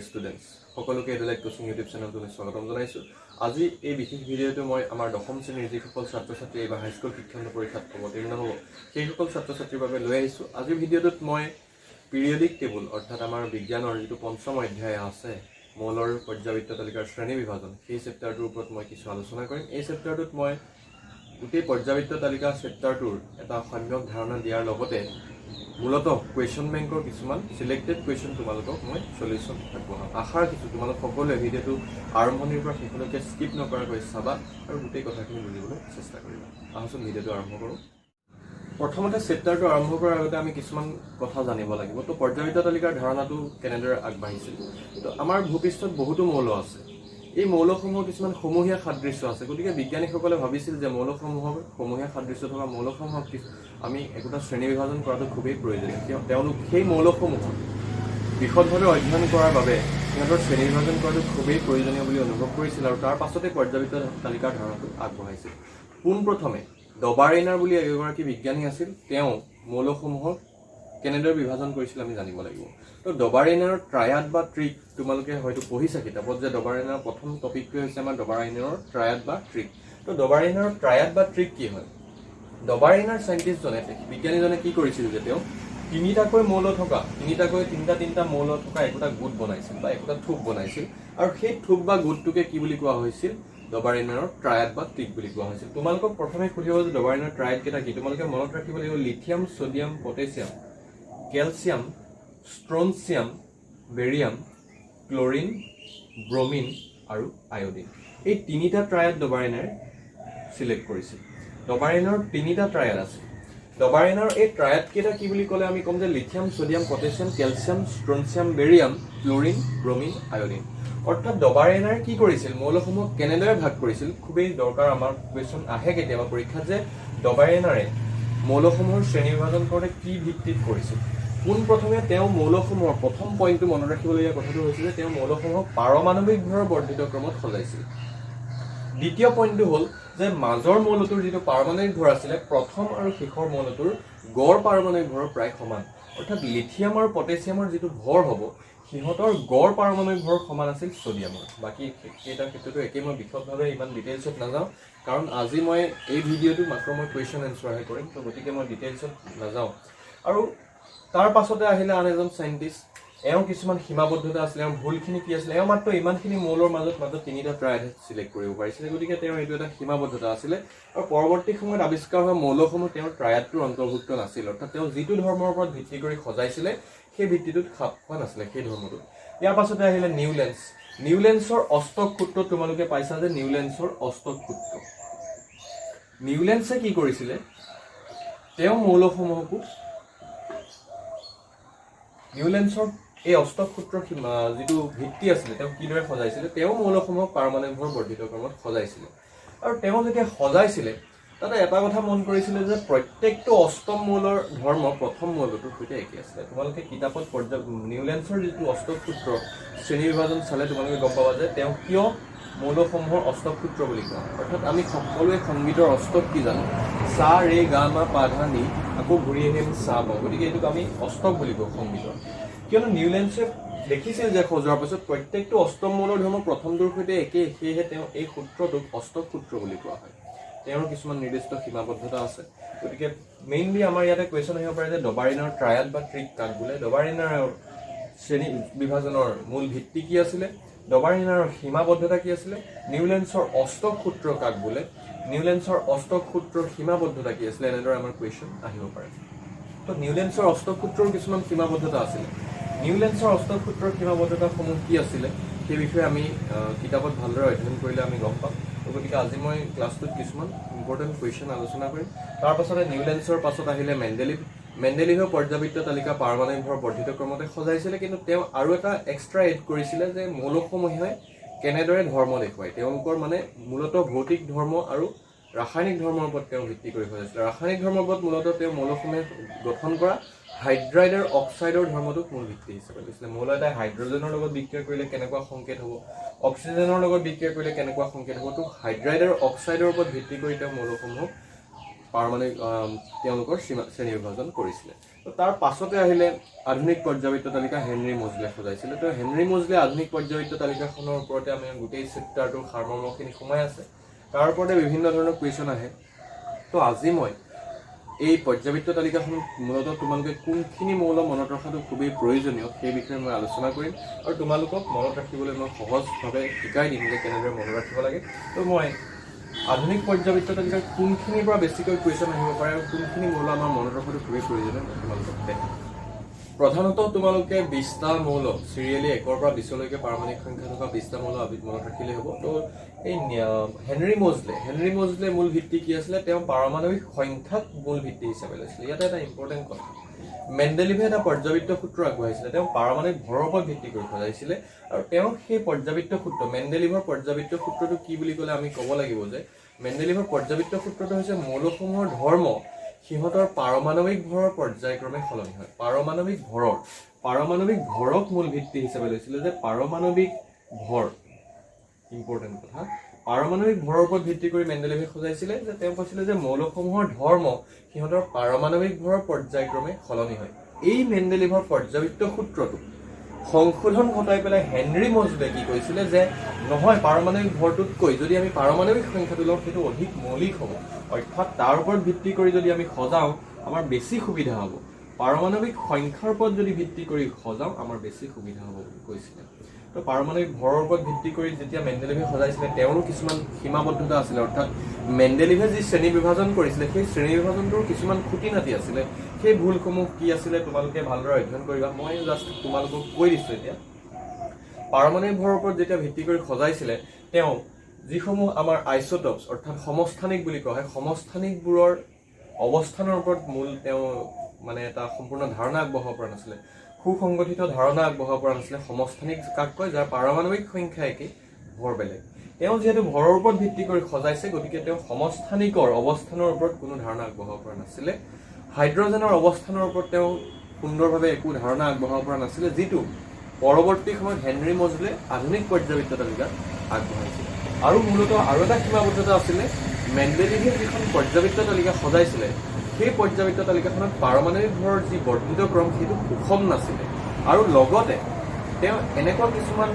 Dear students সকলোকে এডালাইট coaching YouTube চেনেলটোলৈ স্বাগতম জনাইছোঁ। আজি এই বিশেষ ভিডিঅ'টো মই আমাৰ দশম শ্ৰেণীৰ যিসকল ছাত্ৰ ছাত্ৰী এইবাৰ হাইস্কুল শিক্ষান্ত পৰীক্ষাত অৱতীৰ্ণ হ'ব সেইসকল ছাত্ৰ ছাত্ৰীৰ বাবে লৈ আহিছোঁ। আজিৰ ভিডিঅ'টোত মই পিৰিয়ডিক টেবুল অৰ্থাৎ আমাৰ বিজ্ঞানৰ যিটো পঞ্চম অধ্যায় আছে মৌলৰ পৰ্যাবৃত্ত তালিকাৰ শ্ৰেণী বিভাজন, সেই চেপ্টাৰটোৰ ওপৰত মই কিছু আলোচনা কৰিম। এই চেপ্টাৰটোত মই গোটেই পৰ্যাবৃত্ত তালিকা চেপ্টাৰটোৰ এটা সম্যক ধাৰণা দিয়াৰ লগতে মূলতঃ কুৱেশ্যন বেংকৰ কিছুমান চিলেক্টেড কুৱেশ্যন তোমালোকক মই সলিউশ্যন আগবঢ়াম। আশা ৰাখিছোঁ তোমালোক সকলোৱে ভিডিঅ'টো আৰম্ভণিৰ পৰা শেষলৈকে স্কিপ নকৰাকৈ চাবা আৰু গোটেই কথাখিনি বুজিবলৈ চেষ্টা কৰিবা। আহোচোন ভিডিঅ'টো আৰম্ভ কৰোঁ। প্ৰথমতে চেপ্টাৰটো আৰম্ভ কৰাৰ আগতে আমি কিছুমান কথা জানিব লাগিব। তো পৰ্যাবৃত্ত তালিকাৰ ধাৰণাটো কেনেদৰে আগবাঢ়িছিল। তো আমাৰ ভূপৃষ্ঠত বহুতো মৌল আছে। এই মৌলসমূহৰ কিছুমান সমূহীয়া সাদৃশ্য আছে, গতিকে বিজ্ঞানীসকলে ভাবিছিল যে মৌলসমূহৰ সমূহীয়া সাদৃশ্য থকা মৌলসমূহক আমি একোটা শ্ৰেণী বিভাজন কৰাটো খুবেই প্ৰয়োজনীয়। তেওঁলোক সেই মৌলসমূহৰ বিশদভাৱে অধ্যয়ন কৰাৰ বাবে সিহঁতৰ শ্ৰেণী বিভাজন কৰাটো খুবেই প্ৰয়োজনীয় বুলি অনুভৱ কৰিছিল আৰু তাৰ পাছতে পৰ্যাবৃত্ত তালিকাৰ ধাৰণাটো আগবঢ়াইছিল। পোনপ্ৰথমে ডবাৰেইনাৰ বুলি এগৰাকী বিজ্ঞানী আছিল। তেওঁ মৌলসমূহক কেনেদৰে বিভাজন কৰিছিল আমি জানিব লাগিব। তো ডবাৰেইনাৰৰ ট্ৰায়াড বা ট্ৰিক তোমালোকে হয়তো পঢ়িছা কিতাপত যে ডবাৰেইনাৰৰ প্ৰথম টপিকটোৱে হৈছে আমাৰ ডবাৰেইনাৰৰ ট্ৰায়াড বা ট্ৰিক। তো ডবাৰেইনাৰৰ ট্ৰায়াড বা ট্ৰিক কি হয়? ডবাৰেইনাৰ চাইণ্টিষ্টজনে বিজ্ঞানীজনে কি কৰিছিল যে তেওঁ তিনিটাকৈ তিনিটা মৌল থকা একোটা গোট বনাইছিল বা একোটা থোপ বনাইছিল আৰু সেই থোপ বা গোটটোকে কি বুলি কোৱা হৈছিল? ডবাৰেইনাৰৰ ট্ৰায়াড বা ট্ৰিক বুলি কোৱা হৈছিল। তোমালোকক প্ৰথমে সুধিব যে ডবাৰেইনাৰ ট্ৰায়াড কেইটা কি? তোমালোকে মনত ৰাখিব লাগিব lithium, sodium, potassium, calcium, strontium, barium, chlorine, bromine আৰু আয়ডিন। এই তিনিটা ট্ৰায়াড ডবাৰেইনাৰে চিলেক্ট কৰিছিল। ডবাৰেইনাৰ তিনিটা ট্ৰায়াড আছে। ডবাৰেইনাৰ এই ট্ৰায়াড কেইটা কি বুলি ক'লে আমি ক'ম যে lithium, sodium, potassium, calcium, strontium, barium, chlorine, bromine, iodine. অৰ্থাৎ ডবাৰেইনাৰে কি কৰিছিল? মৌলসমূহক কেনেদৰে ভাগ কৰিছিল? খুবেই দৰকাৰ, আমাৰ কুৱেশ্যন আহে কেতিয়াবা পৰীক্ষাত যে ডবাৰেইনাৰে মৌলসমূহৰ শ্ৰেণী বিভাজন কৰোঁতে কি ভিত্তিত কৰিছিল। পোনপ্ৰথমে তেওঁ মৌলসমূহৰ প্ৰথম পইণ্টটো মনত ৰাখিবলগীয়া কথাটো হৈছে যে তেওঁ মৌলসমূহক পাৰমাণৱিক ভৰৰ বৰ্ধিত ক্ৰমত সজাইছিল। দ্বিতীয় পইণ্টটো হ'ল যে মাজৰ মৌলটোৰ যিটো পাৰমাণৱিক ভৰ আছিলে প্ৰথম আৰু শেষৰ মৌলটোৰ গড় পাৰমাণৱিক ভৰৰ প্ৰায় সমান। অৰ্থাৎ লিথিয়াম আৰু পটেছিয়ামৰ যিটো ভৰ হ'ব সিহঁতৰ গড় পাৰমাণৱিক ভৰ সমান আছিল ছডিয়ামৰ। বাকী কেইটাৰ ক্ষেত্ৰতো একেই, মই বিশদভাৱে ইমান ডিটেইলছত নাযাওঁ কাৰণ আজি মই এই ভিডিঅ'টো মাত্ৰ মই কুৱেশ্যন এনচাৰহে কৰিম, তো গতিকে মই ডিটেইলছত নাযাওঁ। আৰু তাৰ পাছতে আহিলে আন এজন চাইণ্টিষ্ট। এওঁ কিছুমান সীমাবদ্ধতা আছিলে, এওঁ ভুলখিনি কি আছিলে? এওঁ মাত্ৰ ইমানখিনি মৌলৰ মাজত তিনিটা ট্ৰায়াড চিলেক্ট কৰিব পাৰিছিলে, গতিকে তেওঁৰ এইটো এটা সীমাবদ্ধতা আছিলে। আৰু পৰৱৰ্তী সময়ত আৱিষ্কাৰ হোৱা মৌলসমূহ তেওঁৰ ট্ৰায়াডটোৰ অন্তৰ্ভুক্ত নাছিল। অৰ্থাৎ তেওঁ যিটো ধৰ্মৰ ওপৰত ভিত্তি কৰি সজাইছিলে সেই ভিত্তিটোত খাপ খোৱা নাছিলে সেই ধৰ্মটোত। ইয়াৰ পাছতে আহিলে নিউলেন্স। নিউলেন্সৰ অষ্টক সূত্ৰ তোমালোকে পাইছা যে নিউলেন্সৰ অষ্টক সূত্ৰ। নিউলেন্সে কি কৰিছিলে? তেওঁ মৌলসমূহকো নিউলেন্সৰ এই অষ্টক সূত্ৰৰ যিটো ভিত্তি আছিলে তেওঁ কিদৰে সজাইছিলে? তেওঁ মৌলসমূহক পাৰমাণৱিক ভৰ বৰ্ধিত ক্ৰমত সজাইছিলে। আৰু তেওঁ যেতিয়া সজাইছিলে তাতে এটা কথা মন কৰিছিলে যে প্ৰত্যেকটো অষ্টম মৌলৰ ধৰ্ম প্ৰথম মৌলটোৰ সৈতে একে আছিলে। তোমালোকে কিতাপত নিউলেন্সৰ যিটো অষ্টক সূত্ৰ শ্ৰেণী বিভাজন চালে তোমালোকে গম পাবা যে তেওঁ কিয় মৌলসমূহৰ অষ্টক সূত্ৰ বুলি কোৱা হয়। অৰ্থাৎ আমি সকলোৱে সংগীতৰ অষ্টক কি জানো? সা, ৰে, গা, মা, পা, ধা, নি, আকৌ ঘূৰি আহি আমি সা পাওঁ, গতিকে এইটোক আমি অষ্টক বুলি কওঁ সংগীতৰ। কিয়নো নিউলেন্সে দেখিছিল যে সজোৱাৰ পাছত প্ৰত্যেকটো অষ্টম মৌলৰ ধৰ্ম প্ৰথমটোৰ সৈতে একেই, সেয়েহে তেওঁ এই সূত্ৰটোক অষ্টক সূত্ৰ বুলি কোৱা হয়। তেওঁৰ কিছুমান নিৰ্দিষ্ট সীমাবদ্ধতা আছে। গতিকে মেইনলি আমাৰ ইয়াতে কুৱেশ্যন আহিব পাৰে যে ডবাৰেইনাৰ ট্ৰায়াড বা ট্ৰিক কাক বোলে? ডবাৰেইনাৰৰ শ্ৰেণী বিভাজনৰ মূল ভিত্তি কি আছিলে? ডবাৰেইনাৰৰ সীমাবদ্ধতা কি আছিলে? নিউলেন্সৰ অষ্টক সূত্ৰ কাক বোলে? নিউলেন্সৰ অষ্টক সূত্ৰৰ সীমাবদ্ধতা কি আছিলে? এনেদৰে আমাৰ কুৱেশ্যন আহিব পাৰে। তো নিউলেন্সৰ অষ্টক সূত্ৰৰ কিছুমান সীমাবদ্ধতা আছিলে। নিউলেন্সৰ অষ্টক সূত্ৰৰ সীমাবদ্ধতাসমূহ কি আছিলে সেই বিষয়ে আমি কিতাপত ভালদৰে অধ্যয়ন কৰিলে আমি গম পাম। গতিকে আজি মই ক্লাছটোত কিছুমান ইম্পৰ্টেণ্ট কুৱেশ্যন আলোচনা কৰিম। তাৰ পাছতে নিউলেন্সৰ পাছত আহিলে মেণ্ডেলিভ। মেণ্ডেলিভৰ পৰ্যাবৃত্ত তালিকা পাৰমাণৱিক ভৰ বৰ্ধিত ক্ৰমতে সজাইছিলে, কিন্তু তেওঁ আৰু এটা এক্সট্ৰা এড কৰিছিলে যে মৌলসমূহে কেনেদৰে ধৰ্ম দেখুৱায়। তেওঁলোকৰ মানে মূলতঃ ভৌতিক ধৰ্ম আৰু ৰাসায়নিক ধৰ্মৰ ওপৰত তেওঁ ভিত্তি কৰি সজাইছিলে। ৰাসায়নিক ধৰ্মৰ ওপৰত মূলতঃ তেওঁ মৌলসমূহে গঠন কৰা হাইড্ৰাইড আৰু অক্সাইডৰ ধৰ্মটোক মূল ভিত্তি হিচাপে লৈছিলে। মৌল এটাই হাইড্ৰজেনৰ লগত বিক্ৰিয়া কৰিলে কেনেকুৱা সংকেত হ'ব, অক্সিজেনৰ লগত বিক্ৰিয়া কৰিলে কেনেকুৱা সংকেত হ'ব, তো হাইড্ৰাইড আৰু অক্সাইডৰ ওপৰত ভিত্তি কৰি তেওঁ মৌলসমূহক পাৰমাণৱিক তেওঁলোকৰ শ্ৰেণী বিভাজন কৰিছিলে। তো তাৰ পাছতে আহিলে আধুনিক পৰ্যাবৃত্ত তালিকা হেনৰি মজলে সজাইছিলে। তো হেনৰি মজলে আধুনিক পৰ্যাবৃত্ত তালিকাখনৰ ওপৰতে আমি গোটেই চেপ্টাৰটোৰ সাৰমৰ্মখিনি সোমাই আছে, তাৰ ওপৰতে বিভিন্ন ধৰণৰ কুৱেশ্যন আহে। তো আজি মই এই পৰ্যাবৃত্ত তালিকাখন মূলতঃ তোমালোকে কোনখিনি মৌল মনত ৰখাটো খুবেই প্ৰয়োজনীয় সেই বিষয়ে মই আলোচনা কৰিম, আৰু তোমালোকক মনত ৰাখিবলৈ মই সহজভাৱে শিকাই দিম যে কেনেদৰে মনত ৰাখিব লাগে। তো মই আধুনিক পৰ্যাবৃত্ত তালিকাৰ কোনখিনিৰ পৰা বেছিকৈ কুৱেশ্যন আহিব পাৰে আৰু কোনখিনি মৌল আমাৰ মনত ৰখাটো খুবেই প্ৰয়োজনীয় তোমালোকক দেখাম। প্ৰধানতঃ তোমালোকে 20টা মৌল চিৰিয়েলি 1ৰ পৰা 20লৈকে পাৰমাণৱিক সংখ্যা থকা 20টা মৌল মনত ৰাখিলে হ'ব। তো এই হেনৰি মজলে মূল ভিত্তি কি আছিলে? তেওঁ পাৰমাণৱিক সংখ্যাক মূল ভিত্তি হিচাপে লৈছিলে। ইয়াতে এটা ইম্পৰ্টেণ্ট কথা, মেণ্ডেলিভে এটা পৰ্যাবৃত্ত সূত্ৰ আগবঢ়াইছিলে, তেওঁ পাৰমাণৱিক ভৰৰ ওপৰত ভিত্তি কৰি সজাইছিলে। আৰু তেওঁ সেই পৰ্যাবৃত্ত সূত্ৰ মেণ্ডেলিভৰ পৰ্যাবৃত্ত সূত্ৰটো কি বুলি ক'লে আমি ক'ব লাগিব যে মেণ্ডেলিভৰ পৰ্যাবৃত্ত সূত্ৰটো হৈছে মৌলসমূহৰ ধৰ্ম সিহঁতৰ পাৰমাণৱিক ভৰৰ পৰ্যায়ক্ৰমে সলনি হয়। পাৰমাণৱিক ভৰক মূল ভিত্তি হিচাপে লৈছিলে যে পাৰমাণৱিক ভৰ, ইম্পৰ্টেণ্ট কথা, পাৰমাণৱিক ভৰৰ ওপৰত ভিত্তি কৰি মেণ্ডেলিভে সজাইছিলে যে তেওঁ কৈছিলে যে মৌলসমূহৰ ধৰ্ম সিহঁতৰ পাৰমাণৱিক ভৰৰ পৰ্যায়ক্ৰমে সলনি হয়। এই মেণ্ডেলিভৰ পৰ্যাবৃত্ত সূত্ৰটো সংশোধন ঘটাই পেলাই হেনৰি মজলে কি কৈছিলে যে নহয়, পাৰমাণৱিক ভৰটোতকৈ যদি আমি পাৰমাণৱিক সংখ্যাটো লওঁ সেইটো অধিক মৌলিক হ'ব, অৰ্থাৎ তাৰ ওপৰত ভিত্তি কৰি যদি আমি সজাওঁ আমাৰ বেছি সুবিধা হ'ব। পাৰমাণৱিক সংখ্যাৰ ওপৰত যদি ভিত্তি কৰি সজাওঁ আমাৰ বেছি সুবিধা হ'ব বুলি কৈছিলে। তো পাৰমাণৱিক ভৰৰ ওপৰত ভিত্তি কৰি যেতিয়া মেণ্ডেলিভে সজাইছিলে তেওঁৰো কিছুমান সীমাবদ্ধতা আছিলে, অৰ্থাৎ মেণ্ডেলিভে যি শ্ৰেণী বিভাজন কৰিছিলে সেই শ্ৰেণী বিভাজনটোৰ কিছুমান খুঁটি নাতি আছিলে। সেই ভুলসমূহ কি আছিলে তোমালোকে ভালদৰে অধ্যয়ন কৰিবা। মই জাষ্ট তোমালোকক কৈ দিছোঁ এতিয়া। পাৰমাণৱিক ভৰৰ ওপৰত যেতিয়া ভিত্তি কৰি সজাইছিলে তেওঁ যিসমূহ আমাৰ আইচোটপছ অৰ্থাৎ সমস্থানিক বুলি কোৱা হয়, সমস্থানিকবোৰৰ অৱস্থানৰ ওপৰত মূল তেওঁ মানে এটা সম্পূৰ্ণ ধাৰণা আগবঢ়াব পৰা নাছিলে, সুসংগঠিত ধাৰণা আগবঢ়াব পৰা নাছিলে। সমস্থানিক কাক কয়? যাৰ পাৰমাণৱিক সংখ্যা একেই, ভৰ বেলেগ। তেওঁ যিহেতু ভৰৰ ওপৰত ভিত্তি কৰি সজাইছে গতিকে তেওঁ সমস্থানিকৰ অৱস্থানৰ ওপৰত কোনো ধাৰণা আগবঢ়াব পৰা নাছিলে। হাইড্ৰজেনৰ অৱস্থানৰ ওপৰত তেওঁ সুন্দৰভাৱে একো ধাৰণা আগবঢ়াব পৰা নাছিলে, যিটো পৰৱৰ্তী সময়ত হেনৰি মজলে আধুনিক পৰ্যাবৃত্ত তালিকা আগবঢ়াইছিল। আৰু মূলতঃ আৰু এটা সীমাবদ্ধতা আছিলে, মেণ্ডেলিভে যিখন পৰ্যাবৃত্ত তালিকা সজাইছিলে সেই পৰ্যাবৃত্ত তালিকাখনত পাৰমাণৱিক ভৰৰ যি বৰ্ধিত ক্ৰম সেইটো সুষম নাছিলে। আৰু লগতে তেওঁ এনেকুৱা কিছুমান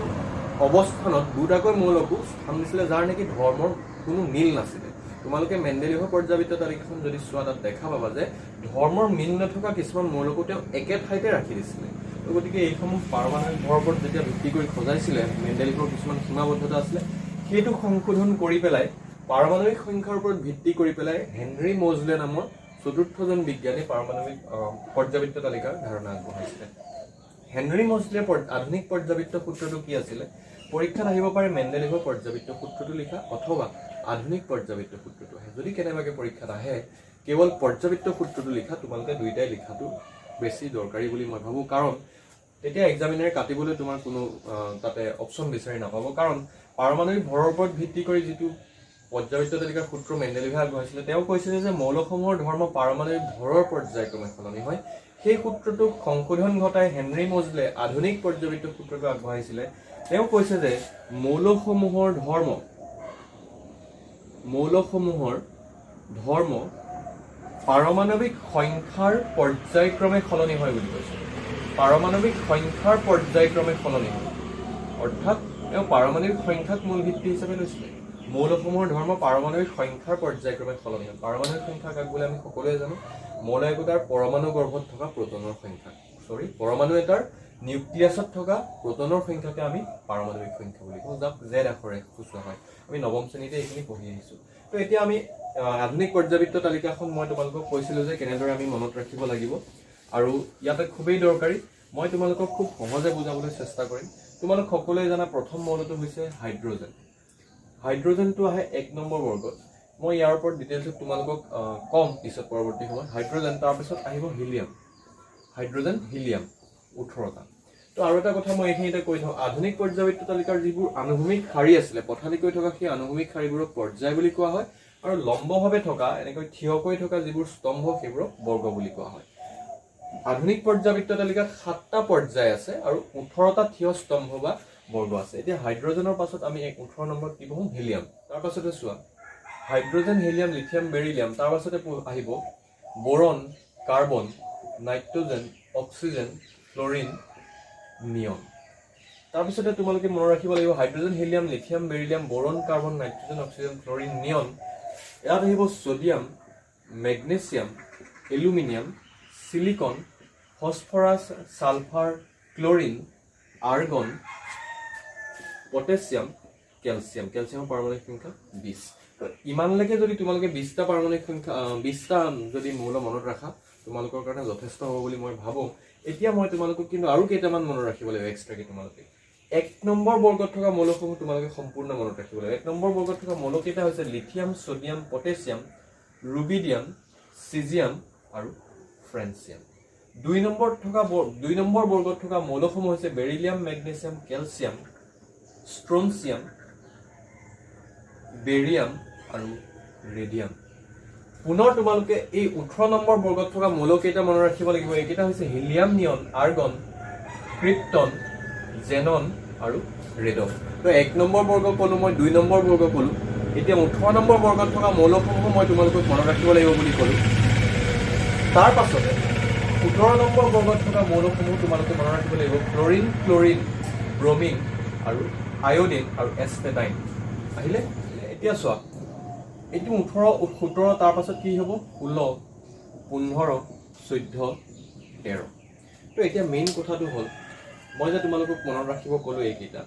অৱস্থানত দুটাকৈ মৌলকো স্থান দিছিলে যাৰ নেকি ধৰ্মৰ কোনো মিল নাছিলে। তোমালোকে মেণ্ডেলিভৰ পৰ্যাবৃত্ত তালিকাখন যদি চোৱা তাত দেখা পাবা যে ধৰ্মৰ মিল নথকা কিছুমান মৌলকো তেওঁ একে ঠাইতে ৰাখি দিছিলে। তো গতিকে এইসমূহ পাৰমাণৱিক ভৰৰ ওপৰত যেতিয়া ভিত্তি কৰি সজাইছিলে মেণ্ডেলিভৰ কিছুমান সীমাবদ্ধতা আছিলে, সেইটো সংশোধন কৰি পেলাই পাৰমাণৱিক সংখ্যাৰ ওপৰত ভিত্তি কৰি পেলাই হেনৰি মজলে নামৰ চতুৰ্থজন বিজ্ঞানী পাৰমাণৱিক পৰ্যাবৃত্ত তালিকাৰ ধাৰণা আগবঢ়াইছিলে। হেনৰি মজলে আধুনিক পৰ্যাবৃত্ত সূত্ৰটো কি আছিলে? পৰীক্ষাত আহিব পাৰে মেণ্ডেলিভৰ পৰ্যাবৃত্ত সূত্ৰটো লিখা অথবা আধুনিক পৰ্যাবৃত্ত সূত্ৰটো আহে। যদি কেনেবাকৈ পৰীক্ষাত আহে কেৱল পৰ্যাবৃত্ত সূত্ৰটো লিখা, তোমালোকে দুইটাই লিখাটো বেছি দৰকাৰী বুলি মই ভাবোঁ, কাৰণ তেতিয়া এক্সামিনাৰে কাটিবলৈ তোমাৰ কোনো তাতে অপশ্যন বিচাৰি নাপাব। কাৰণ পাৰমাণৱিক ভৰৰ ওপৰত ভিত্তি কৰি যিটো পৰ্যাবৃত্ত তালিকাৰ সূত্ৰ মেণ্ডেলিভে আগবঢ়াইছিলে তেওঁ কৈছিলে যে মৌলসমূহৰ ধৰ্ম পাৰমাণৱিক ভৰৰ পৰ্যায়ক্ৰমে সলনি হয়। সেই সূত্ৰটোক সংশোধন ঘটাই হেনৰি মজলে আধুনিক পৰ্যাবৃত্ত সূত্ৰটো আগবঢ়াইছিলে। তেওঁ কৈছে যে মৌলসমূহৰ ধৰ্ম পাৰমাণৱিক সংখ্যাৰ পৰ্যায়ক্ৰমে সলনি হয় বুলি কৈছে। পাৰমাণৱিক সংখ্যাৰ পৰ্যায়ক্ৰমে সলনি হয়, অৰ্থাৎ তেওঁ পাৰমাণৱিক সংখ্যাক মূল ভিত্তি হিচাপে লৈছিলে। মৌলসমূহৰ ধৰ্ম পাৰমাণৱিক সংখ্যাৰ পৰ্যায়ক্ৰমে সলনি হয়। পাৰমাণৱিক সংখ্যা কাক বুলি আমি সকলোৱে জানো? মৌল একোটাৰ পৰমাণু গৰ্ভত থকা প্ৰটনৰ সংখ্যা, পৰমাণু এটাৰ নিউক্লিয়াছত থকা প্ৰটনৰ সংখ্যাকে আমি পাৰমাণৱিক সংখ্যা বুলি কওঁ, যাক জেড আখৰে সূচোৱা হয়। আমি নৱম শ্ৰেণীতে এইখিনি পঢ়ি আহিছোঁ। তো এতিয়া আমি আধুনিক পৰ্যাবৃত্ত তালিকাখন মই তোমালোকক কৈছিলোঁ যে কেনেদৰে আমি মনত ৰাখিব লাগিব, আৰু ইয়াতে খুবেই দৰকাৰী। মই তোমালোকক খুব সহজে বুজাবলৈ চেষ্টা কৰিম। তোমালোক সকলোৱে জানা প্ৰথম মৌলটো হৈছে হাইড্ৰজেন। হাইড্ৰজেনটো আহে 1 নম্বৰ বৰ্গত। মই ইয়াৰ ওপৰত ডিটেইলছত তোমালোকক কম পিছত পৰৱৰ্তী সময়ত। হাইড্ৰজেন, তাৰপিছত আহিব হিলিয়াম। Hydrogen, helium 18টা। তো আৰু এটা কথা মই এইখিনিতে কৈ থওঁ, আধুনিক পৰ্যাবৃত্ত তালিকাৰ যিবোৰ আনুভূমিক শাৰী আছিলে পথালিকৈ থকা সেই আনুভূমিক শাৰীবোৰক পৰ্যায় বুলি কোৱা হয়, আৰু লম্বভাৱে থকা এনেকৈ থিয়কৈ থকা যিবোৰ স্তম্ভ সেইবোৰক বৰ্গ বুলি কোৱা হয়। আধুনিক পৰ্যাবৃত্ত তালিকাত 7টা পৰ্যায় আছে আৰু 18টা থিয় স্তম্ভ বা বৰ্গ আছে। এতিয়া হাইড্ৰজেনৰ পাছত আমি 18 নম্বৰত কি পঢ়োঁ? হিলিয়াম। তাৰ পাছতে চোৱা হাইড্ৰজেন হেলিয়াম লিথিয়াম বেৰিলিয়াম তাৰ পাছতে আহিব boron carbon nitrogen oxygen fluorine neon তাৰপিছতে তোমালোকে মনত ৰাখিব লাগিব hydrogen helium lithium beryllium boron carbon nitrogen oxygen fluorine neon ইয়াত আহিব sodium magnesium aluminium silicon phosphorus sulphur chlorine argon potassium কেলছিয়ামৰ পাৰমাণবিক সংখ্যা 20 তো ইমানলৈকে যদি তোমালোকে 20টা পাৰমাণবিক সংখ্যা 20টা যদি মৌল মনত ৰাখা তোমালোকৰ কাৰণে যথেষ্ট হ'ব বুলি মই ভাবো এতিয়া মই তোমালোকক কিন্তু আৰু কেইটামান মনত ৰাখিব লাগিব এক্সট্ৰাকে তোমালোকে 1 নম্বৰ বৰ্গত থকা মৌলসমূহ তোমালোকে সম্পূৰ্ণ মনত ৰাখিব লাগিব 1 নম্বৰ বৰ্গত থকা মৌল কেইটা হৈছে lithium sodium potassium rubidium caesium আৰু ফ্ৰেন্সিয়াম 2 নম্বৰ বৰ্গত থকা মৌলসমূহ হৈছে beryllium magnesium calcium strontium barium আৰু ৰেডিয়াম পুনৰ তোমালোকে এই 18 নম্বৰ বৰ্গত থকা মৌল কেইটা মনত ৰাখিব লাগিব এইকেইটা হৈছে হিলিয়াম নিয়ন আৰ্গন ক্ৰিপ্টন জেনন আৰু ৰেডন তো 1 নম্বৰ বৰ্গ ক'লো মই 2 নম্বৰ বৰ্গ ক'লো এতিয়া 18 নম্বৰ বৰ্গত থকা মৌলসমূহ মই তোমালোকক মনত ৰাখিব লাগিব বুলি ক'লো তাৰ পাছতে 17 নম্বৰ বৰ্গত থকা মৌলসমূহ তোমালোকে মনত ৰাখিব লাগিব ক্লোৰিন ক্লোৰিন ব্ৰোমিন আৰু আয়োডিন আৰু এস্পেটাইন আহিলে এতিয়া চোৱা এটি 18 17 তাৰ পাছত কি হ'ব 16 15 14 13 তো এতিয়া মেইন কথাটো হ'ল মই যে তোমালোকক মনত ৰাখিব ক'লো এইকেইটা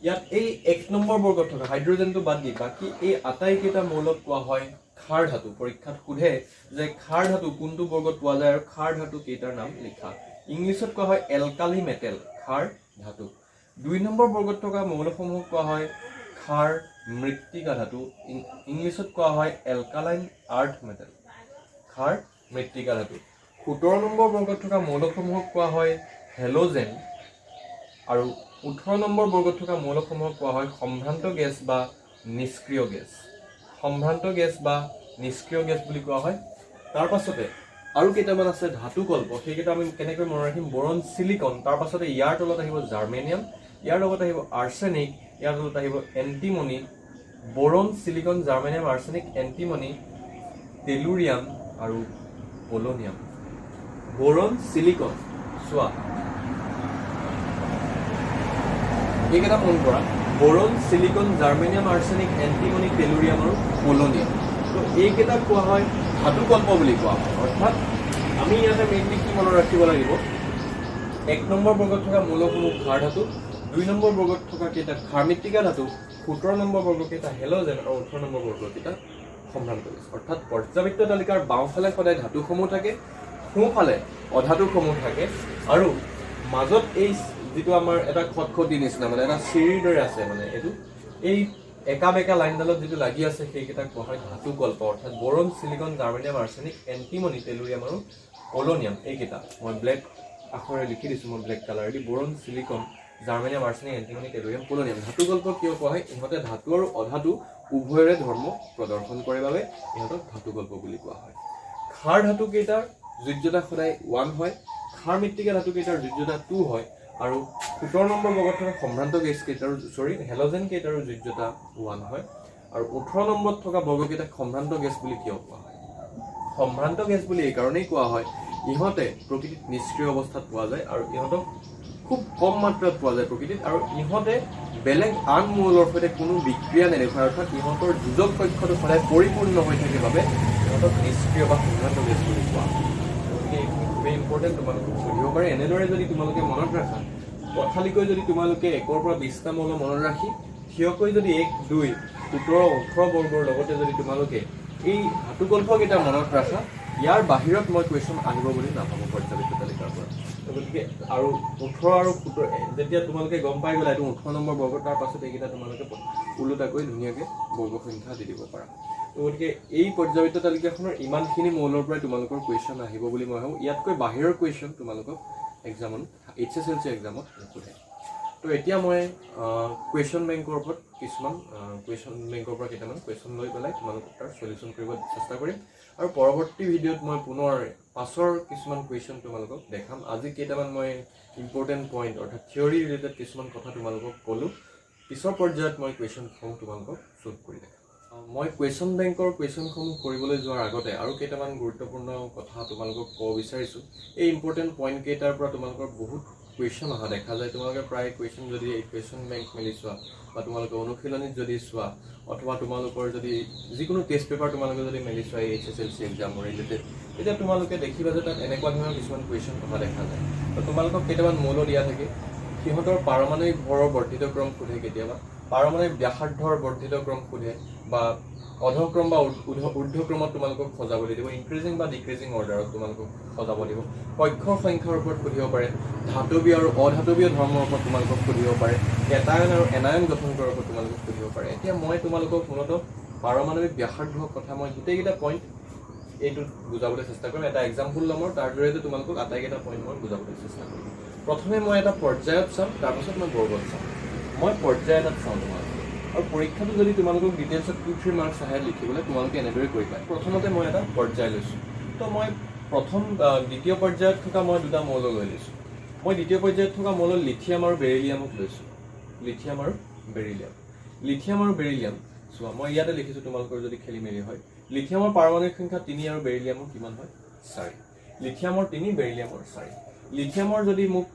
ইয়াত এই 1 নম্বৰ বৰ্গত থকা হাইড্ৰজেনটো বাদ দি বাকি এই আটাইকেইটা মৌলক কোৱা হয় ক্ষাৰ ধাতু পৰীক্ষাত সোধে যে ক্ষাৰ ধাতু কোনটো বৰ্গত পোৱা যায় আৰু ক্ষাৰ ধাতু কেইটাৰ নাম লিখা ইংলিছত কোৱা হয় এলকালি মেটেল ক্ষাৰ ধাতু 2 নম্বৰ বৰ্গত থকা মৌলসমূহ কোৱা হয় ক্ষাৰ মৃত্তিকা ধাতু ইংলিছত কোৱা হয় এলকালাইন আৰ্থ মেটেল ক্ষাৰ মৃত্তিকা ধাতু 17 নম্বৰ বৰ্গত থকা মৌলসমূহক কোৱা হয় হেলোজেন আৰু 18 নম্বৰ বৰ্গত থকা মৌলসমূহক কোৱা হয় সম্ভ্ৰান্ত গেছ বা নিষ্ক্ৰিয় গেছ বুলি কোৱা হয় তাৰ পাছতে আৰু কেইটামান আছে ধাতু কল্প সেইকেইটা আমি কেনেকৈ মনত ৰাখিম বোৰন সিলিকন তাৰ পাছতে ইয়াৰ তলত আহিব জাৰ্মেনিয়াম ইয়াৰ লগত আহিব আৰ্ছেনিক ইয়াৰ তলত আহিব antimony boron silicon germanium arsenic antimony tellurium আৰু পলোনিয়াম বোৰন সিলিকন চোৱা এইকেইটা মন কৰা boron silicon germanium arsenic antimony tellurium আৰু পলোনিয়াম তো এইকেইটা কোৱা হয় ধাতু কল্প বুলি কোৱা হয় অৰ্থাৎ আমি ইয়াতে মেইনলি কি মনত ৰাখিব লাগিব 1 নম্বৰ বৰ্গত থকা মৌলসমূহ ক্ষাৰ ধাতু 2 নম্বৰ বৰ্গত থকা কেইটা ক্ষাৰ মৃত্তিকা ধাতু 17 নম্বৰ বৰ্গ কেইটা হেলোজেন আৰু 18 নম্বৰ বৰ্গ কেইটা সম্ভ্ৰান্ত গেছ অৰ্থাৎ পৰ্যাবৃত্ত তালিকাৰ বাওঁফালে সদায় ধাতুসমূহ থাকে সোঁফালে অধাতুসমূহ থাকে আৰু মাজত এই যেটো আমাৰ এটা খটখটি নিচিনা মানে এটা চিৰিৰ দৰে আছে মানে এটো এই একা বেকা লাইনডালত যেটো লাগি আছে সেইকেইটা কোৱা হয় ধাতু কল্প অৰ্থাৎ boron silicon germanium arsenic antimony tellurium আৰু পলোনিয়াম এইকেইটা মই ব্লেক আখৰে লিখি দিছো মই ব্লেক কালাৰ দি boron silicon germanium arsenic antimony tellurium polonium ধাতু কল্প কিয় কোৱা হয় ইহঁতে ধাতু আৰু অধাতু উভয়ৰে ধৰ্ম প্ৰদৰ্শন কৰে বাবে ইহঁতক ধাতু কল্প বুলি কোৱা হয় ক্ষাৰ ধাতু কেইটাৰ যোজ্যতা সদায় 1 হয় ক্ষাৰ মৃত্তিকা ধাতু কেইটাৰ যোজ্যতা 2 হয় আৰু 17 নম্বৰ বৰ্গত থকা সম্ভ্ৰান্ত গেছ কেইটাৰ হেলোজেন কেইটাৰ যোজ্যতা 1 হয় আৰু 18 নম্বৰত থকা বৰ্গ কেইটা সম্ভ্ৰান্ত গেছ বুলি কিয় কোৱা হয় সম্ভ্ৰান্ত গেছ বুলি এই কাৰণেই কোৱা হয় ইহঁতে প্ৰকৃতিত নিষ্ক্ৰিয় অৱস্থাত পোৱা যায় আৰু ইহঁতক খুব কম মাত্ৰাত পোৱা যায় প্ৰকৃতিত আৰু ইহঁতে বেলেগ আন মৌলৰ সৈতে কোনো বিক্ৰিয়া নেদেখায় অৰ্থাৎ ইহঁতৰ যোজক কক্ষটো সদায় পৰিপূৰ্ণ হৈ থাকে বাবে ইহঁতক নিষ্ক্ৰিয় বা সম্ভ্ৰান্ত গেছ বুলি কোৱা হয় গতিকে এইখিনি খুবেই ইম্পৰ্টেণ্ট তোমালোকক বুজিব পাৰে এনেদৰে যদি তোমালোকে মনত ৰাখা কথালিকৈ যদি তোমালোকে 1 ৰ পৰা 20টা মৌল মনত ৰাখি থিয়কৈ যদি 1 2 17 18 বৰ্গৰ লগতে যদি তোমালোকে এই ধাতুকল্প কেইটা মনত ৰাখা ইয়াৰ বাহিৰত মই কোৱেশ্চন আহিব বুলি নাভাবো পৰ্যাবৃত্ত তালিকাৰ পৰা গতিকে আৰু 18 আৰু 17 যেতিয়া তোমালোকে গম পাই গলা এইটো 18 নম্বৰ বৰ্গ তাৰ পাছত এইকেইটা তোমালোকে উলুটাকৈ ধুনীয়াকৈ বৰ্গ সংখ্যা দি দিব পাৰা গতিকে এই পৰ্যাবৃত্ত তালিকাখনৰ ইমানখিনি মৌলৰ পৰা তোমালোকৰ কোৱেশ্চন আহিব বুলি মই ভাবো ইয়াতকৈ বাহিৰৰ কোৱেশ্চন তোমালোকক এক্সামত HSLC এক্সামত নুসুধে তো এতিয়া মই কোৱেশ্চন বেংকৰ ওপৰত কিছুমান কোৱেশ্চন বেংকৰ পৰা কেইটামান কোৱেশ্চন লৈ পেলাই তোমালোকক তাৰ সলিউশন কৰিব চেষ্টা কৰিম আৰু পৰৱৰ্তী ভিডিঅ'ত মই পুনৰ পাছৰ কিছুমান কোৱেশ্চন তোমালোকক দেখাম আজি কেইটামান মই ইম্পৰ্টেন্ট পইণ্ট অৰ্থাৎ থিয়ৰি ৰিলেটেড কিছুমান কথা তোমালোকক ক'লো পিছৰ পৰ্যায়ত মই কোৱেশ্চন ফৰ্ম তোমালোকক সলভ কৰি দেখাম মই কুৱেশ্যন বেংকৰ কুৱেশ্যনসমূহ কৰিবলৈ যোৱাৰ আগতে আৰু কেইটামান গুৰুত্বপূৰ্ণ কথা তোমালোকক ক'ব বিচাৰিছোঁ। এই ইম্পৰ্টেণ্ট পইণ্ট কেইটাৰ পৰা তোমালোকৰ বহুত কুৱেশ্যন অহা দেখা যায়। তোমালোকে প্ৰায় কুৱেশ্যন যদি এই কুৱেশ্যন বেংক মেলি চোৱা বা তোমালোকে অনুশীলনীত যদি চোৱা অথবা তোমালোকৰ যদি যিকোনো টেষ্ট পেপাৰ তোমালোকে যদি মেলি চোৱা এই HSLC এক্সামৰ ৰিলেটেড, তেতিয়া তোমালোকে দেখিবা যে তাত এনেকুৱা ধৰণৰ কিছুমান কুৱেশ্যন অহা দেখা যায়। তো তোমালোকক কেইটামান মৌল দিয়া থাকে, সিহঁতৰ পাৰমাণৱিক ভৰৰ বৰ্ধিত ক্ৰম সোধে, কেতিয়াবা পাৰমাণৱিক ব্যাসাৰ্ধৰ বৰ্ধিত ক্ৰম সোধে বা অধক্ৰম বা ঊৰ্ধ্বক্ৰমত তোমালোকক সজাবলৈ দিব, ইনক্ৰিজিং বা ডিক্ৰিজিং অৰ্ডাৰত তোমালোকক সজাব দিব। কক্ষৰ সংখ্যাৰ ওপৰত সুধিব পাৰে, ধাতৱীয় আৰু অধাতৱীয় ধৰ্মৰ ওপৰত তোমালোকক সুধিব পাৰে, কেটায়ন আৰু এনায়ন গঠন কৰাৰ ওপৰত তোমালোকক সুধিব পাৰে। এতিয়া মই তোমালোকক মূলতঃ পাৰমাণৱিক ব্যাসাৰ্ধৰ কথা মই গোটেইকেইটা পইণ্ট এইটোত বুজাবলৈ চেষ্টা কৰিম। এটা এক্সাম্পল ল'ম আৰু তাৰ জৰিয়তে তোমালোকক আটাইকেইটা পইণ্ট মই বুজাবলৈ চেষ্টা কৰিম। প্ৰথমে মই এটা পৰ্যায়ত চাম, তাৰপাছত মই বৰ্গত চাম। মই পৰ্যায় এটাত চাওঁ তোমালোকক, আৰু পৰীক্ষাটো যদি তোমালোকক ডিটেইলছত 2-3 মাৰ্কছ আহে লিখিবলৈ, তোমালোকে এনেদৰে কৰিবা। প্ৰথমতে মই এটা পৰ্যায় লৈছোঁ। তো মই দ্বিতীয় পৰ্যায়ত থকা মই দুটা মৌল লৈ লৈছোঁ। মই দ্বিতীয় পৰ্যায়ত থকা মৌল লিথিয়াম আৰু বেৰিলিয়ামক লৈছোঁ। লিথিয়াম আৰু বেৰিলিয়াম চোৱা, মই ইয়াতে লিখিছোঁ, তোমালোকৰ যদি খেলি মেলি হয়। লিথিয়ামৰ পাৰমাণৱিক সংখ্যা 3 আৰু বেৰিলিয়ামৰ কিমান হয়? 4। লিথিয়ামৰ 3, বেৰিলিয়ামৰ 4। লিথিয়ামৰ যদি মোক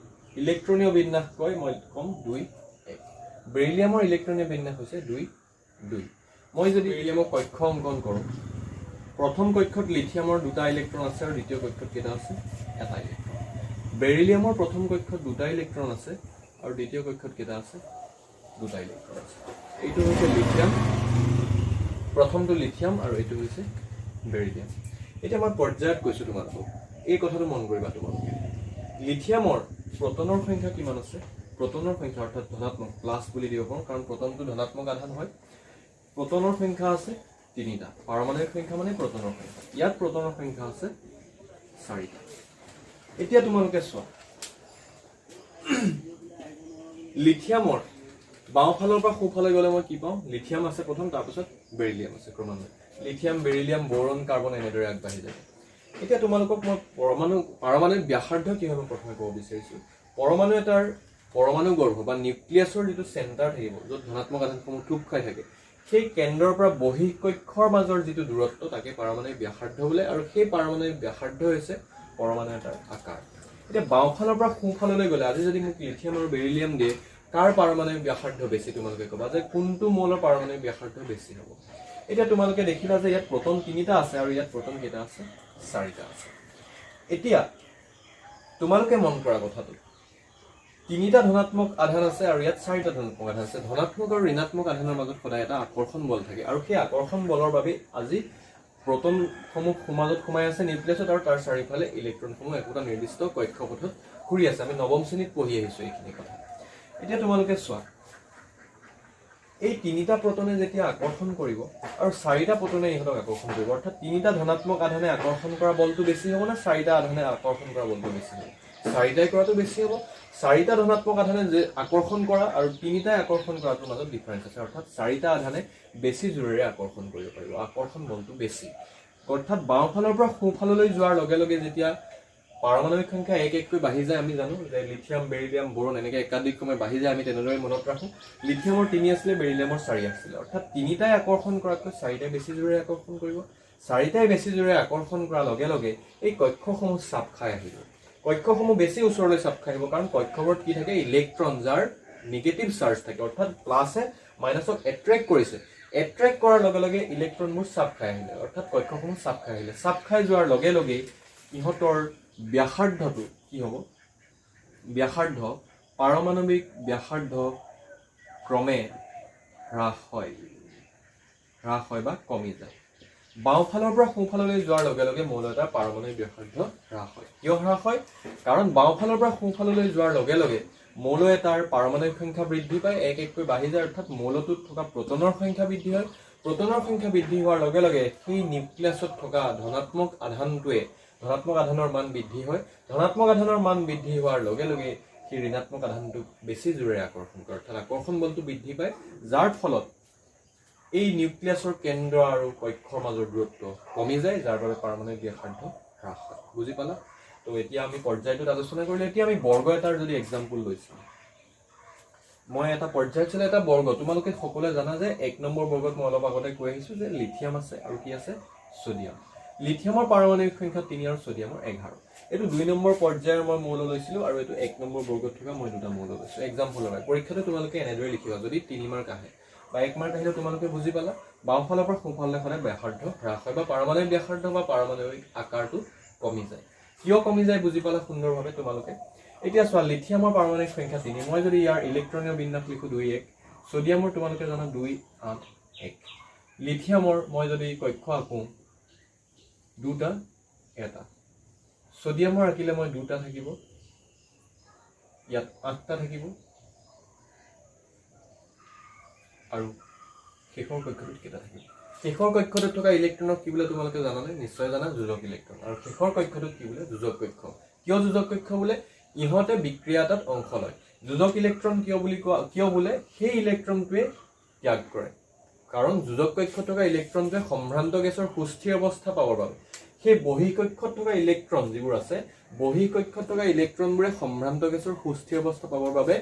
ইলেক্ট্ৰনীয় বিন্যাস কয়, মই ক'ম 2, 1। বেৰিলিয়ামৰ ইলেক্ট্ৰনীয় বিন্যাস হৈছে 2, 2। মই যদি বেৰিলিয়ামৰ কক্ষ অংকন কৰোঁ, প্ৰথম কক্ষত লিথিয়ামৰ 2টা ইলেক্ট্ৰন আছে আৰু দ্বিতীয় কক্ষত কেইটা আছে? 1টা ইলেক্ট্ৰন। বেৰিলিয়ামৰ প্ৰথম কক্ষত 2টা ইলেক্ট্ৰন আছে আৰু দ্বিতীয় কক্ষত কেইটা আছে? 2টা ইলেক্ট্ৰন আছে। এইটো হৈছে লিথিয়াম, প্ৰথমটো লিথিয়াম আৰু এইটো হৈছে বেৰিলিয়াম। এতিয়া মই পৰ্যায়ত কৈছোঁ তোমালোকক, এই কথাটো মন কৰিবা তোমালোকে। লিথিয়ামৰ প্ৰটনৰ সংখ্যা কিমান আছে? প্ৰটনৰ সংখ্যা অৰ্থাৎ ধনাত্মক, প্লাছ বুলি দিব পাৰোঁ, কাৰণ প্ৰটনটো ধনাত্মক আধান হয়। প্ৰটনৰ সংখ্যা আছে 3টা। পাৰমাণৱিক সংখ্যা মানে প্ৰটনৰ সংখ্যা। ইয়াত প্ৰটনৰ সংখ্যা আছে 4টা। এতিয়া তোমালোকে চোৱা, লিথিয়ামৰ বাওঁফালৰ পৰা সোঁফালে গ'লে মই কি পাওঁ? লিথিয়াম আছে প্ৰথম, তাৰপিছত বেৰিলিয়াম আছে ক্ৰমান্বয়ে। লিথিয়াম, বেৰিলিয়াম, বৰণ, কাৰ্বন এনেদৰে আগবাঢ়ি যাব। এতিয়া তোমালোকক মই পাৰমাণৱিক ব্যাসাৰ্ধ কি হয় মই প্ৰথমে ক'ব বিচাৰিছোঁ। পৰমাণু এটাৰ পৰমাণু গৰ্ভ বা নিউক্লিয়াছৰ যিটো চেণ্টাৰ থাকিব, য'ত ধনাত্মক আধানসমূহ থূপ খাই থাকে, সেই কেন্দ্ৰৰ পৰা বহিঃকক্ষৰ মাজৰ যিটো দূৰত্ব, তাকে পাৰমাণৱিক ব্যাসাৰ্ধ বোলে। আৰু সেই পাৰমাণৱিক ব্যাসাৰ্ধ হৈছে পৰমাণু এটাৰ আকাৰ। এতিয়া বাওঁফালৰ পৰা সোঁফাললৈ গ'লে, আজি যদি মোক লিথিয়াম আৰু বেৰিলিয়াম দিয়ে, কাৰ পাৰমাণৱিক ব্যাসাৰ্ধ বেছি? তোমালোকে ক'বা যে কোনটো মৌলৰ পাৰমাণৱিক ব্যাসাৰ্ধ বেছি হ'ব। এতিয়া তোমালোকে দেখিলা যে ইয়াত প্ৰটন 3টা আছে আৰু ইয়াত প্ৰটন কেইটা আছে? 4টা আছে। এতিয়া তোমালোকে মন কৰা কথাটো, 3টা ধনাত্মক আধান আছে আৰু ইয়াত 4টা ধনাত্মক আধান আছে। ধনাত্মক আৰু ঋণাত্মক আধানৰ মাজত সদায় এটা আকৰ্ষণ বল থাকে, আৰু সেই আকৰ্ষণ বলৰ বাবে আজি প্ৰটনসমূহ মাজত সোমাই আছে নিউক্লিয়াছত, আৰু তাৰ চাৰিওফালে ইলেক্ট্ৰনসমূহ একোটা নিৰ্দিষ্ট কক্ষপথত ঘূৰি আছে। আমি নৱম শ্ৰেণীত পঢ়ি আহিছোঁ এইখিনি কথা। এতিয়া তোমালোকে চোৱা, এই 3টা প্ৰটনে যেতিয়া আকৰ্ষণ কৰিব আৰু 4টা প্ৰটনে ইহঁতক আকৰ্ষণ কৰিব, অৰ্থাৎ 3টা ধনাত্মক আধানে আকৰ্ষণ কৰা বলটো বেছি হ'ব নে 4টা আধানে আকৰ্ষণ কৰা বলটো বেছি হ'ব? 4টাই কৰাটো বেছি হ'ব। 4টা ধনাত্মক আধানে যে আকৰ্ষণ কৰা আৰু 3টাই আকৰ্ষণ কৰাটোৰ মাজত ডিফাৰেঞ্চ আছে, অৰ্থাৎ 4টা আধানে বেছি জোৰেৰে আকৰ্ষণ কৰিব পাৰিব, আকৰ্ষণ বলটো বেছি। অৰ্থাৎ বাওঁফালৰ পৰা সোঁফাললৈ যোৱাৰ লগে লগে যেতিয়া পাৰমাণৱিক সংখ্যা 1-1কৈ বাঢ়ি যায়, আমি জানো যে লিথিয়াম, বেৰিলিয়াম, বৰণ এনেকৈ একাধিকক্ৰমে বাঢ়ি যায়, আমি তেনেদৰে মনত ৰাখোঁ। লিথিয়ামৰ 3 আছিলে, বেৰিলিয়ামৰ 4 আছিলে, অৰ্থাৎ 3টাই আকৰ্ষণ কৰাতকৈ 4টাই বেছি জোৰে আকৰ্ষণ কৰিব। 4টাই বেছি জোৰে আকৰ্ষণ কৰাৰ লগে লগে এই কক্ষসমূহ চাপ খাই আহিব। কক্ষসমূহ বেছি ওচৰলৈ চাপ খাই আহিব, কাৰণ কক্ষবোৰত কি থাকে? ইলেক্ট্ৰন, যাৰ নিগেটিভ চাৰ্জ থাকে, অৰ্থাৎ প্লাছে মাইনাছক এট্ৰেক্ট কৰিছে। এট্ৰেক্ট কৰাৰ লগে লগে ইলেক্ট্ৰনবোৰ চাপ খাই আহিলে, অৰ্থাৎ কক্ষসমূহ চাপ খাই আহিলে। চাপ খাই যোৱাৰ লগে লগে ইহঁতৰ ব্যাসাৰ্ধটো কি হ'ব? ব্যাসাৰ্ধ, পাৰমাণৱিক ব্যাসাৰ্ধ ক্ৰমে হ্ৰাস হয় বা কমি যায়। বাওঁফালৰ পৰা সোঁফাললৈ যোৱাৰ লগে লগে মৌল এটাৰ পাৰমাণৱিক ব্যাসাৰ্ধ হ্ৰাস হয়। কিয় হ্ৰাস হয়? কাৰণ বাওঁফালৰ পৰা সোঁফাললৈ যোৱাৰ লগে লগে মৌল এটাৰ পাৰমাণৱিক সংখ্যা বৃদ্ধি পায়, 1-1কৈ বাঢ়ি যায়, অৰ্থাৎ মৌলটোত থকা প্ৰটনৰ সংখ্যা বৃদ্ধি হয়। প্ৰটনৰ সংখ্যা বৃদ্ধি হোৱাৰ লগে লগে সেই নিউক্লিয়াছত থকা ধনাত্মক আধানটোৱে, ধনাত্মক আধানৰ মান বৃদ্ধি হয়। ধনাত্মক আধানৰ মান বৃদ্ধি হোৱাৰ লগে লগে সেই ঋণাত্মক আধানটোক বেছি জোৰেৰে আকৰ্ষণ কৰে, অৰ্থাৎ আকৰ্ষণ বলটো বৃদ্ধি পায়, যাৰ ফলত এই নিউক্লিয়াছৰ কেন্দ্ৰ আৰু কক্ষৰ মাজৰ দূৰত্ব কমি যায়, যাৰ বাবে পাৰমাণৱিক ব্যাসাৰ্ধ হ্ৰাস হয়। বুজি পালা? তো এতিয়া আমি পৰ্যায়টোত আলোচনা কৰিলোঁ। এতিয়া আমি বৰ্গ এটাৰ যদি এক্সাম্পল লৈছোঁ, মই এটা পৰ্যায়ত চলে এটা বৰ্গ তোমালোকে সকলোৱে জানা যে 1 নম্বৰ বৰ্গত মই অলপ আগতে কৈ আহিছো যে লিথিয়াম আছে আৰু কি আছে সোডিয়াম লিথিয়ামৰ পাৰমাণবিক সংখ্যা 3 আৰু সোডিয়ামৰ 11 এটো 2 নম্বৰ পৰ্যায়ৰ মই মৌল লৈছিলো আৰু এটো 1 নম্বৰ বৰ্গত থকা মই দুটা মৌল লৈছো এক্সাম্পল হয় পৰীক্ষাতে তোমালোকে এনেদৰে লিখিবা যদি 3 মাৰ্ক আহে বা 1 মাৰ্ক আহিলে তোমালোকে বুজি পালা বাওঁফালৰ পৰা সোঁফাললৈ সদায় ব্যাসাৰ্ধ হ্ৰাস হয় বা পাৰমাণবিক ব্যাসাৰ্ধ বা পাৰমাণবিক আকাৰটো কমি যায় কিয় কমি যায় বুজি পালা সুন্দৰভাৱে তোমালোকে এতিয়া চোৱা লিথিয়ামৰ পাৰমাণবিক সংখ্যা 3 মই যদি ইয়াৰ ইলেক্ট্ৰনীয় বিন্যাস লিখো 2 1 সোডিয়ামৰ তোমালোকে জানা 2 8 1 লিথিয়ামৰ মই যদি কক্ষ আঁকো দুটা এটা সোডিয়ামৰ আঁকিলে মই দুটা থাকিব ইয়াত 8টা থাকিব আৰু শেষৰ কক্ষটোত কেইটা থাকিব শেষৰ কক্ষটোত থকা ইলেক্ট্ৰনক কি বোলে তোমালোকে জানানে নিশ্চয় জানা যোজক ইলেক্ট্ৰন আৰু শেষৰ কক্ষটোত কি বোলে যোজক কক্ষ কিয় যোজক কক্ষ বোলে ইহতে বিক্ৰিয়াটাত অংশ লয় যোজক ইলেক্ট্ৰন কিয় বোলে সেই ইলেক্ট্ৰনটোৱে ত্যাগ কৰে কাৰণ যোজক কক্ষত থকা ইলেক্ট্ৰনটোৱে সম্ভ্ৰান্ত গেছৰ সুস্থিৰ অৱস্থা পাবৰ বাবে সেই বহি কক্ষত থকা ইলেক্ট্ৰন যিবোৰ আছে বহি কক্ষত থকা ইলেক্ট্ৰনবোৰে সম্ভ্ৰান্ত গেছৰ সুস্থিৰ অৱস্থা পাবৰ বাবে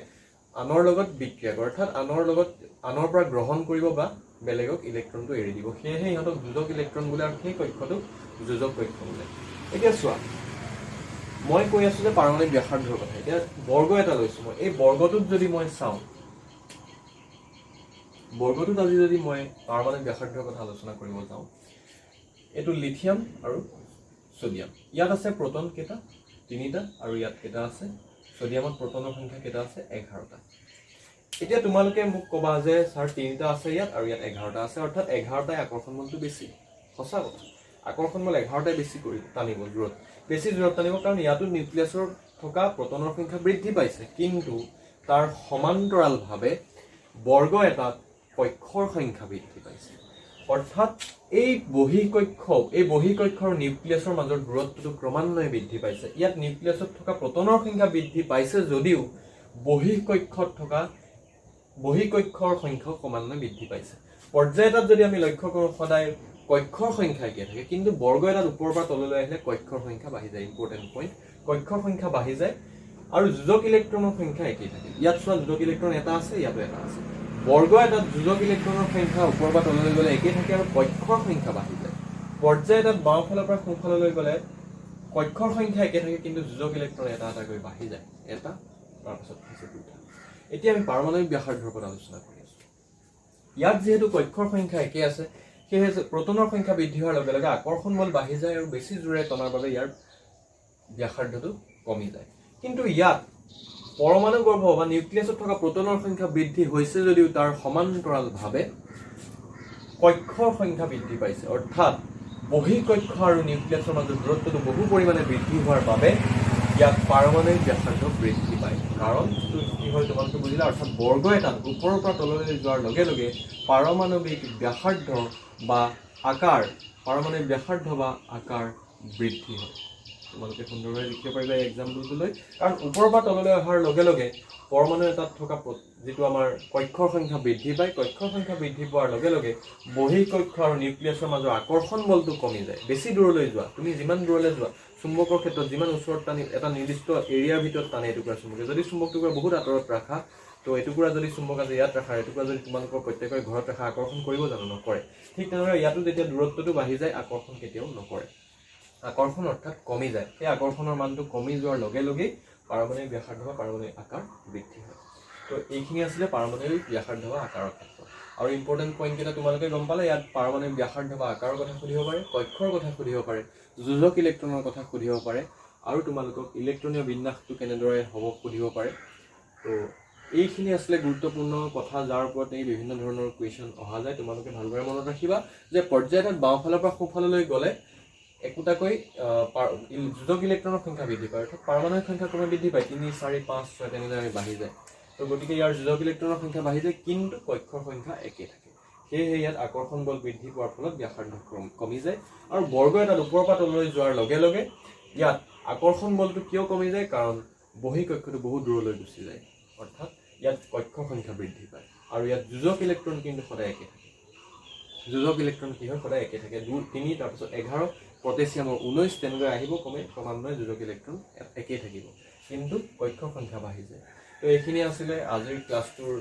আনৰ লগত বিক্ৰিয়া কৰে অৰ্থাৎ আনৰ পৰা গ্ৰহণ কৰিব বা বেলেগক ইলেক্ট্ৰনটো এৰি দিব সেয়েহে ইহঁতক যোজক ইলেক্ট্ৰন বোলে আৰু সেই কক্ষটোক যোজক কক্ষ বোলে এতিয়া চোৱা মই কৈ আছো যে পাৰমাণবিক ব্যাসাৰ্ধৰ কথা এতিয়া বৰ্গ এটা লৈছো মই এই বৰ্গটোত যদি মই চাওঁ বৰ্গটোত আজি যদি মই পাৰমাণবিক ব্যাসাৰ্ধৰ কথা আলোচনা কৰিব যাওঁ এটো লিথিয়াম আৰু সোডিয়াম ইয়াত আছে প্ৰোটন কেটা 3টা আৰু ইয়াত কেটা আছে সোডিয়ামত প্ৰোটনৰ সংখ্যা কেটা আছে 11টা এতিয়া তোমালোকে মোক কবা যে স্যাৰ 3টা আছে ইয়াত আৰু ইয়াত 11টা আছে অৰ্থাৎ 11টাই আকৰ্ষণ বলটো বেছি সঁচা কথা আকৰ্ষণ বল 11টাই বেছি কৰিব টানিব দূৰত বেছি দূৰত টানিব কাৰণ ইয়াতো নিউক্লিয়াছৰ থকা প্ৰোটনৰ সংখ্যা বৃদ্ধি পাইছে কিন্তু তাৰ সমান্তৰালভাৱে বৰ্গ এটাত কক্ষৰ সংখ্যা বৃদ্ধি পাইছে অৰ্থাৎ এই বহি কক্ষৰ নিউক্লিয়াছৰ মাজৰ দূৰত্বটো ক্ৰমান্বয়ে বৃদ্ধি পাইছে ইয়াত নিউক্লিয়াছত থকা প্ৰোটনৰ সংখ্যা বৃদ্ধি পাইছে যদিও বহি কক্ষৰ সংখ্যা ক্ৰমান্বয়ে বৃদ্ধি পাইছে পৰ্যায় এটাত যদি আমি লক্ষ্য কৰোঁ সদায় কক্ষৰ সংখ্যা একে থাকে কিন্তু বৰ্গ এটাত ওপৰৰ পৰা তললৈ আহিলে কক্ষৰ সংখ্যা বাঢ়ি যায় ইম্পৰ্টেন্ট পইণ্ট কক্ষৰ সংখ্যা বাঢ়ি যায় আৰু যোজক ইলেক্ট্ৰনৰ সংখ্যা একেই থাকে ইয়াত চোৱা যোজক ইলেক্ট্ৰন এটা আছে ইয়াতো এটা আছে বৰ্গ এটাত যোজক ইলেক্ট্ৰনৰ সংখ্যা ওপৰৰ পৰা তললৈ গ'লে একেই থাকে আৰু কক্ষৰ সংখ্যা বাঢ়ি যায় পৰ্যায় এটাত বাওঁফালৰ পৰা সোঁফাললৈ গ'লে কক্ষৰ সংখ্যা একে থাকে কিন্তু যোজক ইলেক্ট্ৰন এটা এটাকৈ বাঢ়ি যায় এটা তাৰপিছত হৈছে দুটা এতিয়া আমি পাৰমাণবিক ব্যাসাৰ্ধৰ কথা আলোচনা কৰি আছো ইয়াত যেহেতু কক্ষৰ সংখ্যা একে আছে সেয়েহে প্ৰোটনৰ সংখ্যা বৃদ্ধি হোৱাৰ লগে লগে আকৰ্ষণ বল বাঢ়ি যায় আৰু বেছি জোৰে টনাৰ বাবে ইয়াৰ ব্যাসাৰ্ধটো কমি যায় কিন্তু ইয়াত পৰমাণু গৰ্ভ বা নিউক্লিয়াছত থকা প্ৰোটনৰ সংখ্যা বৃদ্ধি হৈছে যদিও তাৰ সমান্তৰালভাৱে কক্ষৰ সংখ্যা বৃদ্ধি পাইছে অৰ্থাৎ বহি কক্ষ আৰু নিউক্লিয়াছৰ মাজৰ দূৰত্বটো বহু পৰিমাণে বৃদ্ধি হোৱাৰ বাবে ইয়াত পাৰমাণবিক ব্যাসাৰ্ধ বৃদ্ধি পায় কাৰণ কি হয় তোমালোকে বুজিলা অৰ্থাৎ বৰ্গ এটাত ওপৰৰ পৰা তললৈ যোৱাৰ লগে লগে পাৰমাণবিক ব্যাসাৰ্ধ বা আকাৰ বৃদ্ধি হয় তোমালোকে সুন্দৰভাৱে লিখিব পাৰিবা এই এক্সাম্পলটো লৈ কাৰণ ওপৰৰ পৰা তললৈ অহাৰ লগে লগে পৰমাণু এটাত থকা যেটো আমাৰ কক্ষৰ সংখ্যা বৃদ্ধি পায় কক্ষৰ সংখ্যা বৃদ্ধি পোৱাৰ লগে লগে বহি কক্ষ আৰু নিউক্লিয়াছৰ মাজৰ আকৰ্ষণ বলটো কমি যায় বেছি দূৰলৈ যোৱা তুমি যিমান দূৰলৈ যোৱা চুম্বকৰ ক্ষেত্ৰত যিমান ওচৰত টানি এটা নিৰ্দিষ্ট এৰিয়াৰ ভিতৰত টানে এটুকুৰা চুম্বকে যদি চুম্বকটুকুৰা বহুত আঁতৰত ৰাখা তো এটুকুৰা যদি চুম্বক আছে ইয়াত ৰাখা এটুকুৰা যদি তোমালোকৰ প্ৰত্যেকৰে ঘৰত ৰাখা আকৰ্ষণ কৰিব জানো নকৰে ঠিক তেনেদৰে ইয়াতো যেতিয়া দূৰত্বটো বাঢ়ি যায় আকৰ্ষণ কেতিয়াও নকৰে আকৰ্ষণ অৰ্থাৎ কমি যায় সেই আকৰ্ষণৰ মানটো কমি যোৱাৰ লগে লগে পাৰমাণবিক ব্যাসাৰ্ধ বা পাৰমাণবিক আকাৰ বৃদ্ধি হয় তো এইখিনি আছিল পাৰমাণবিক ব্যাসাৰ্ধ বা আকাৰৰ ক্ষেত্ৰত আৰু ইম্পৰ্টেন্ট পইণ্ট কেইটা তোমালোকে গম পালে ইয়াত পাৰমাণবিক ব্যাসাৰ্ধ বা আকাৰৰ কথা সুধিব পাৰে কক্ষৰ কথা সুধিব পাৰে যোজক ইলেক্ট্ৰনৰ কথা সুধিব পাৰে আৰু তোমালোকক ইলেক্ট্ৰনীয় বিন্যাসটো কেনেদৰে হ'ব সুধিব পাৰে তো এইখিনি আসলে গুৰুত্বপূৰ্ণ কথা যাৰ ওপৰত এই বিভিন্ন ধৰণৰ কুৱেশ্যন অহা যায় তোমালোকে ভালদৰে মনত ৰাখিবা যে পৰ্যায়ত বাওঁফালৰ পৰা সোঁফাললৈ গ'লে একোটাকৈ যোজক ইলেক্ট্ৰনৰ সংখ্যা বৃদ্ধি পায় অৰ্থাৎ পাৰমাণবিক সংখ্যা ক্ৰমে বৃদ্ধি পায় 3 4 5 6 তেনেদৰে বাঢ়ি যায় তো গতিকে ইয়াৰ যোজক ইলেক্ট্ৰনৰ সংখ্যা বাঢ়ি যায় কিন্তু কক্ষৰ সংখ্যা একে থাকে সেয়েহে ইয়াত আকৰ্ষণ বল বৃদ্ধি পোৱাৰ ফলত ব্যাসাৰ্ধ কমি যায় আৰু বৰ্গ এটা ওপৰৰ পৰা তললৈ যোৱাৰ লগে লগে ইয়াত আকৰ্ষণ বলটো কিয় কমি যায় কাৰণ বহি কক্ষটো বহু দূৰলৈ গুচি যায় অৰ্থাৎ ইয়াত কক্ষৰ সংখ্যা বৃদ্ধি পায় আৰু ইয়াত যোজক ইলেক্ট্ৰন কিন্তু সদায় একে থাকে যোজক ইলেক্ট্ৰন কি হয় সদায় একে থাকে 2 3 তাৰপিছত 11 পটেছিয়ামৰ 19 তেনেদৰে আহিব ক্ৰমান্বয়ে যোজক ইলেক্ট্ৰন একে থাকিব কিন্তু কক্ষৰ সংখ্যা বাঢ়ি যায় তো এইখিনি আছিলে আজিৰ ক্লাছটোৰ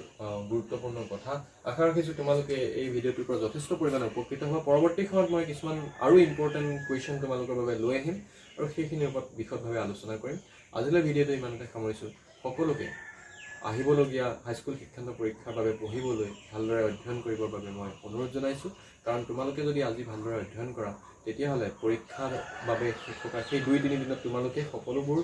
গুৰুত্বপূৰ্ণ কথা আশা ৰাখিছোঁ তোমালোকে এই ভিডিঅ'টোৰ পৰা যথেষ্ট পৰিমাণে উপকৃত হোৱা পৰৱৰ্তী সময়ত মই কিছুমান আৰু ইম্পৰ্টেণ্ট কুৱেশ্যন তোমালোকৰ বাবে লৈ আহিম আৰু সেইখিনিৰ ওপৰত বিশদভাৱে আলোচনা কৰিম আজিলৈ ভিডিঅ'টো ইমানতে সামৰিছোঁ সকলোকে আহিবলগীয়া হাইস্কুল শিক্ষান্ত পৰীক্ষাৰ বাবে পঢ়িবলৈ ভালদৰে অধ্যয়ন কৰিবৰ বাবে মই অনুৰোধ জনাইছোঁ কাৰণ তোমালোকে যদি আজি ভালদৰে অধ্যয়ন কৰা তেতিয়াহ'লে পৰীক্ষাৰ বাবে থকা সেই 2-3 দিনত তোমালোকে সকলোবোৰ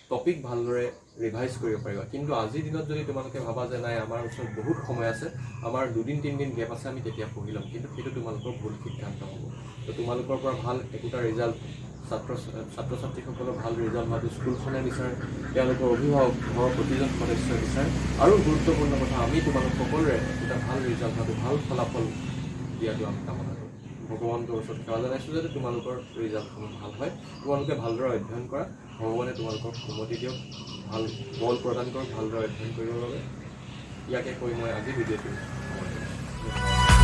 টপিক ভালদৰে ৰিভাইজ কৰিব পাৰিবা কিন্তু আজিৰ দিনত যদি তোমালোকে ভাবা যে নাই আমাৰ ওচৰত বহুত সময় আছে আমাৰ 2-3 দিন গেপ আছে আমি তেতিয়া পঢ়ি ল'ম কিন্তু সেইটো তোমালোকৰ ভুল সিদ্ধান্ত হ'ব তো তোমালোকৰ পৰা ভাল একোটা ৰিজাল্ট ছাত্ৰ-ছাত্ৰীসকলৰ ভাল ৰিজাল্ট হোৱাটো স্কুলখনে বিচাৰে তেওঁলোকৰ অভিভাৱক ঘৰৰ প্ৰতিজন সদস্যই বিচাৰে আৰু গুৰুত্বপূৰ্ণ কথা আমি তোমালোক সকলোৰে এটা ভাল ৰিজাল্ট হোৱাটো ভাল ফলাফল দিয়াটো আমি কামনা কৰোঁ ভগৱানৰ ওচৰত সেৱা জনাইছোঁ যাতে তোমালোকৰ ৰিজাল্টসমূহ ভাল হয় তোমালোকে ভালদৰে অধ্যয়ন কৰা ভগৱানে তোমালোকক সুমতি দিয়ক ভাল বল প্ৰদান কৰক ভালদৰে অধ্যয়ন কৰিবৰ বাবে ইয়াকে কৈ মই আজি ভিডিঅ'টো সামৰিছোঁ